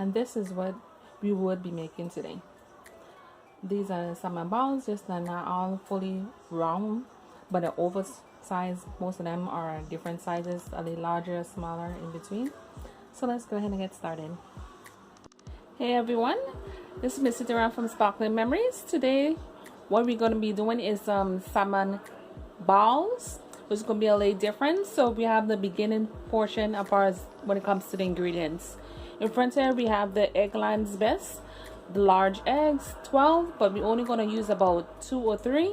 and this is what we would be making today. These are salmon balls, just they're not all fully round, but they're oversized. Most of them are different sizes, a little larger, smaller, in between. So let's go ahead and get started. Hey everyone, this is Miss Citara from Sparkling Memories. Today what we're going to be doing is salmon balls, which is going to be a little different. So we have the beginning portion as far as when it comes to the ingredients. In front here we have the egg lines best, the large eggs, 12, but we're only going to use about 2 or 3.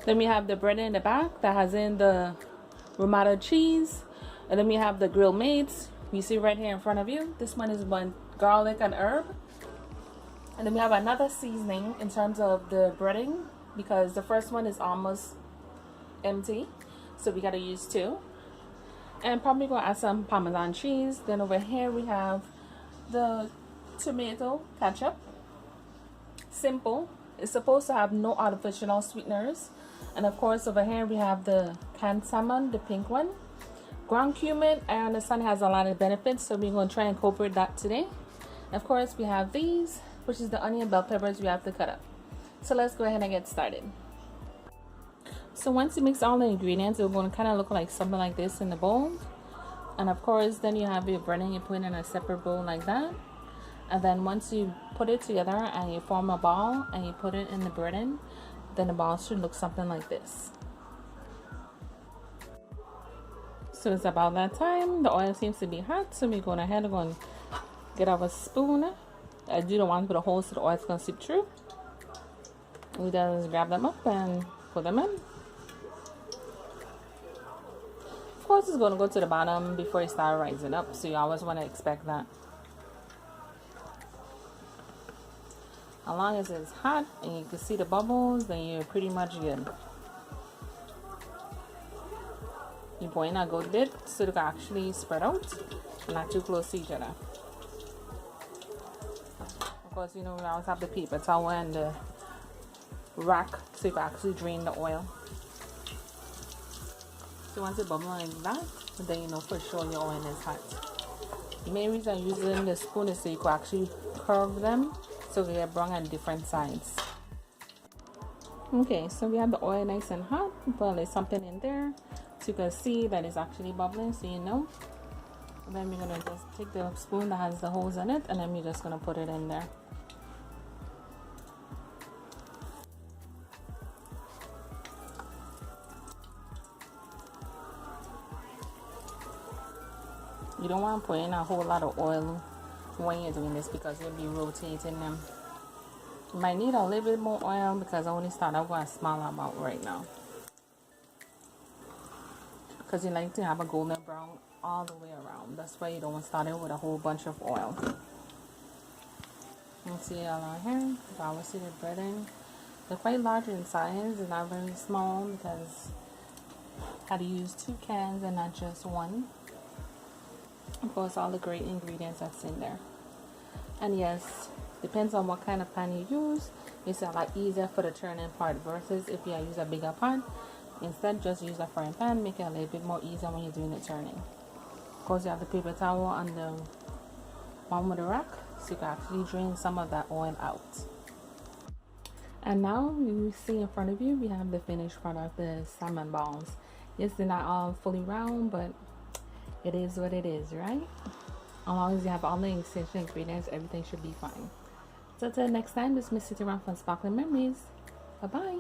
Then we have the bread in the back that has in the Romano cheese, and then we have the grill mates you see right here in front of you. This one is one garlic and herb, and then we have another seasoning in terms of the breading, because the first one is almost empty, so we got to use 2, and probably gonna add some Parmesan cheese. Then over here we have the tomato ketchup, simple. It's supposed to have no artificial sweeteners. And of course over here we have the canned salmon, the pink one. Ground cumin, I understand, has a lot of benefits, so we're going to try and incorporate that today. Of course we have these, which is the onion bell peppers we have to cut up. So let's go ahead and get started. So once you mix all the ingredients, it's going to kind of look like something like this in the bowl. And of course then you have your breading, you put it in a separate bowl like that. And then once you put it together and you form a ball and you put it in the breading, then the ball should look something like this. So it's about that time. The oil seems to be hot, so we're going ahead and going to get our spoon. I do don't want to put a hole so the oil's going to seep through. We just grab them up and put them in. Of course it's going to go to the bottom before it starts rising up, so you always want to expect that. As long as it's hot and you can see the bubbles, then you're pretty much good. You point a good bit so they can actually spread out and not too close to each other. Of course, you know, we always have the paper towel and the rack so you can actually drain the oil. So once it bubbles like that, then you know for sure your oil is hot. The main reason I'm using the spoon is so you can actually curve them so they get brown on different sides. Okay, so we have the oil nice and hot, but there's something in there so you can see that it's actually bubbling, so you know. And then we're gonna just take the spoon that has the holes in it, and then we're just gonna put it in there. You don't want to put in a whole lot of oil when you're doing this, because you'll be rotating them. You might need a little bit more oil because I only start out with a small amount right now, because you like to have a golden brown all the way around. That's why you don't want to start it with a whole bunch of oil. You see all on here, you always see the breading. They're quite large in size, they're not very small, because I had to use 2 cans and not just 1. Of course, all the great ingredients that's in there. And yes, depends on what kind of pan you use. It's a lot easier for the turning part versus if you use a bigger pan. Instead, just use a frying pan, make it a little bit more easier when you're doing the turning. Of course, you have the paper towel on the bottom of the rack, so you can actually drain some of that oil out. And now you see in front of you, we have the finished product, the salmon balls. Yes, they're not all fully round, but it is what it is, right? As long as you have all the essential ingredients, everything should be fine. So till next time, this is Miss Citara from Sparkling Memories. Bye-bye.